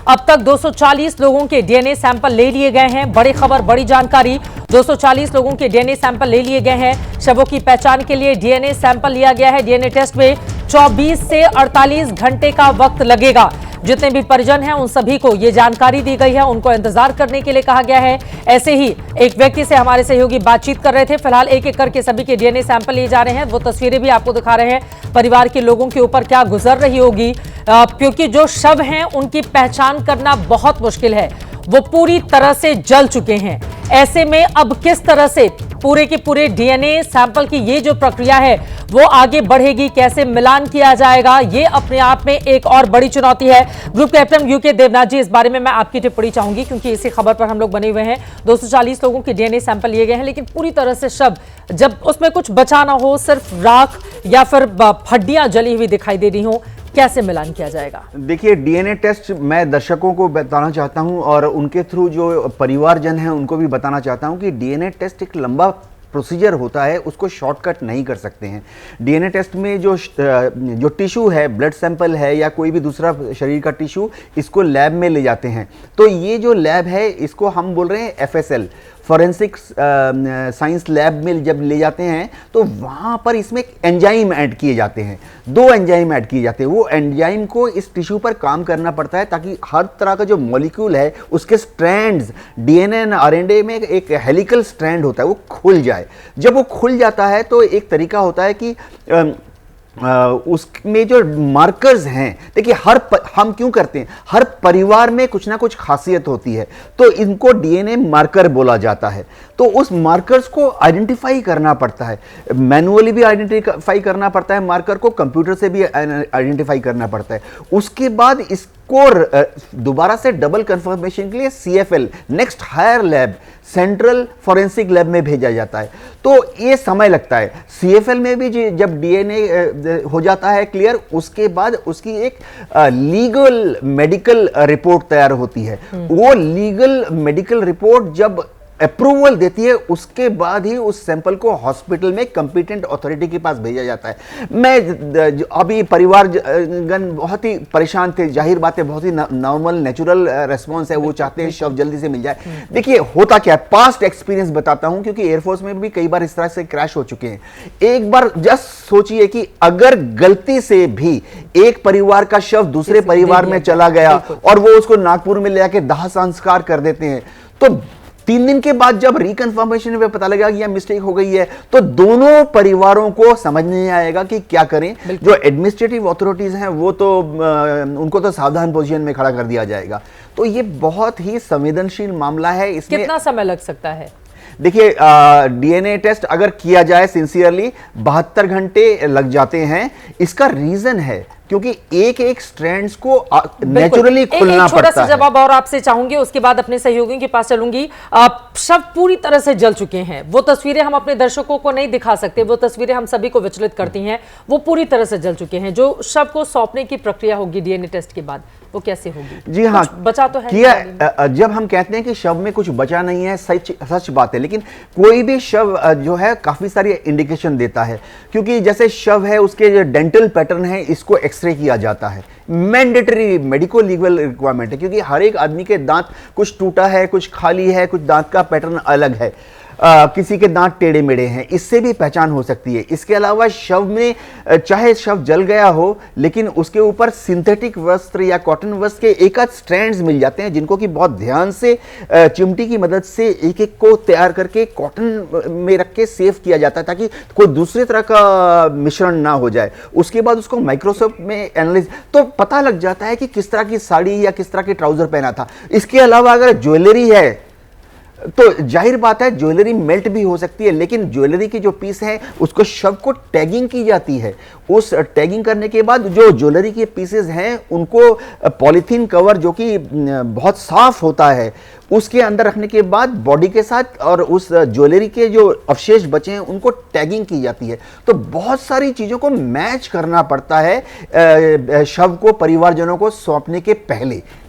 अब तक 240 लोगों के डीएनए सैंपल ले लिए गए हैं। बड़ी खबर, बड़ी जानकारी, 240 लोगों के डीएनए सैंपल ले लिए गए हैं। शवों की पहचान के लिए डीएनए सैंपल लिया गया है। डीएनए टेस्ट में 24 से 48 घंटे का वक्त लगेगा। जितने भी परिजन हैं उन सभी को ये जानकारी दी गई है, उनको इंतजार करने के लिए कहा गया है। ऐसे ही एक व्यक्ति से हमारे सहयोगी बातचीत कर रहे थे। फिलहाल एक एक करके सभी के डीएनए सैंपल लिए जा रहे हैं। वो तस्वीरें भी आपको दिखा रहे हैं, परिवार के लोगों के ऊपर क्या गुजर रही होगी, क्योंकि जो शव हैं उनकी पहचान करना बहुत मुश्किल है। वो पूरी तरह से जल चुके हैं। ऐसे में अब किस तरह से पूरे के पूरे डीएनए सैंपल की ये जो प्रक्रिया है वो आगे बढ़ेगी, कैसे मिलान किया जाएगा, ये अपने आप में एक और बड़ी चुनौती है। ग्रुप कैप्टन यूके देवनाथ जी, इस बारे में मैं आपकी टिप्पणी चाहूंगी, क्योंकि इसी खबर पर हम लोग बने हुए हैं। 240 लोगों के डीएनए सैंपल लिए गए हैं, लेकिन पूरी तरह से शव, जब उसमें कुछ बचा ना हो, सिर्फ राख या फिर हड्डियां जली हुई दिखाई दे रही हो, कैसे मिलान किया जाएगा? देखिए, डीएनए टेस्ट मैं दर्शकों को बताना चाहता हूं और उनके थ्रू जो परिवारजन हैं उनको भी बताना चाहता हूं कि डीएनए टेस्ट एक लंबा प्रोसीजर होता है, उसको शॉर्टकट नहीं कर सकते हैं। डीएनए टेस्ट में जो टिश्यू है, ब्लड सैंपल है या कोई भी दूसरा शरीर का टिश्यू, इसको लैब में ले जाते हैं। तो ये जो लैब है इसको हम बोल रहे हैं एफएसएल, फॉरेंसिक साइंस लैब में जब ले जाते हैं तो वहाँ पर इसमें एंजाइम ऐड किए जाते हैं। 2 एंजाइम ऐड किए जाते हैं। वो एंजाइम को इस टिश्यू पर काम करना पड़ता है ताकि हर तरह का जो मॉलिक्यूल है उसके स्ट्रैंड्स, डीएनए और आरएनए में एक हेलिकल स्ट्रैंड होता है, वो खुल जाए। जब वो खुल जाता है तो एक तरीका होता है कि उसमें जो मार्कर्स हैं, देखिए हम क्यों करते हैं, हर परिवार में कुछ ना कुछ खासियत होती है, तो इनको डीएनए मार्कर बोला जाता है। तो उस मार्कर्स को आइडेंटिफाई करना पड़ता है, मैनुअली भी आइडेंटिफाई करना पड़ता है, मार्कर को कंप्यूटर से भी आइडेंटिफाई करना पड़ता है। उसके बाद इसको दोबारा से डबल कंफर्मेशन के लिए CFL, next higher lab, central forensic lab में भेजा जाता है। तो ये समय लगता है। सीएफएल में भी जब डीएनए हो जाता है क्लियर, उसके बाद उसकी एक लीगल मेडिकल रिपोर्ट तैयार होती है। वो लीगल मेडिकल रिपोर्ट जब अप्रूवल देती है, उसके बाद ही उस सैंपल को हॉस्पिटल में कंपिटेंट अथॉरिटी के पास भेजा जाता है। मैं अभी परिवारगण बहुत ही परेशान थे, जाहिर बात है, बहुत ही नॉर्मल नेचुरल रेस्पॉन्स है, वो चाहते हैं शव जल्दी से मिल जाए। देखिए होता क्या है, पास्ट एक्सपीरियंस बताता हूं, क्योंकि एयरफोर्स में भी कई बार इस तरह से क्रैश हो चुके हैं। एक बार जस्ट सोचिए कि अगर गलती से भी एक परिवार का शव दूसरे परिवार में चला गया और वो उसको नागपुर में ले जाके दाह संस्कार कर देते हैं, तो 3 दिन के बाद जब रिकन्फर्मेशन में पता लगा कि यह मिस्टेक हो गई है, तो दोनों परिवारों को समझ नहीं आएगा कि क्या करें। जो एडमिनिस्ट्रेटिव अथॉरिटीज हैं वो तो उनको तो सावधान पोजीशन में खड़ा कर दिया जाएगा। तो ये बहुत ही संवेदनशील मामला है। इसमें कितना समय लग सकता है? देखिए, डीएनए टेस्ट अगर किया जाए सिंसियरली 72 घंटे लग जाते हैं। इसका रीजन है क्योंकि एक स्ट्रैंड्स को नेचुरली खुलना पड़ता है। छोटा सा जवाब और आपसे चाहूंगी, उसके बाद अपने सहयोगियों के पास चलूंगी। शव पूरी तरह से जल चुके हैं। वो तस्वीरें हम अपने दर्शकों को नहीं दिखा सकते, वो तस्वीरें हम सभी को विचलित करती हैं। वो पूरी तरह से जल चुके हैं। जो शव को सौंपने की प्रक्रिया होगी डीएनए टेस्ट के बाद, वो कैसे होगी? जी हाँ, बचा तो है किया। जब हम कहते हैं कि शव में कुछ बचा नहीं है, सच बात है, लेकिन कोई भी शव जो है काफी सारी इंडिकेशन देता है। क्योंकि जैसे शव है, उसके जो डेंटल पैटर्न है, इसको एक्सरे किया जाता है। मैंडेटरी मेडिको लीगल रिक्वायरमेंट है, क्योंकि हर एक आदमी के दांत, कुछ टूटा है, कुछ खाली है, कुछ दांत का पैटर्न अलग है, किसी के दांत टेढ़े मेढ़े हैं, इससे भी पहचान हो सकती है। इसके अलावा शव में, चाहे शव जल गया हो, लेकिन उसके ऊपर सिंथेटिक वस्त्र या कॉटन वस्त्र के एक आध स्ट्रैंड्स मिल जाते हैं, जिनको कि बहुत ध्यान से चिमटी की मदद से एक एक को तैयार करके कॉटन में रख के सेव किया जाता है, ताकि कोई दूसरे तरह का मिश्रण ना हो जाए। उसके बाद उसको माइक्रोस्कोप में एनालाइज, तो पता लग जाता है कि किस तरह की साड़ी या किस तरह के ट्राउजर पहना था। इसके अलावा अगर ज्वेलरी है तो जाहिर बात है ज्वेलरी मेल्ट भी हो सकती है, लेकिन ज्वेलरी की जो पीस है उसको शव को टैगिंग की जाती है। उस टैगिंग करने के बाद जो ज्वेलरी के पीसेस हैं उनको पॉलीथीन कवर, जो कि बहुत साफ होता है, उसके अंदर रखने के बाद बॉडी के साथ और उस ज्वेलरी के जो अवशेष बचे हैं उनको टैगिंग की जाती है। तो बहुत सारी चीज़ों को मैच करना पड़ता है शव को परिवारजनों को सौंपने के पहले।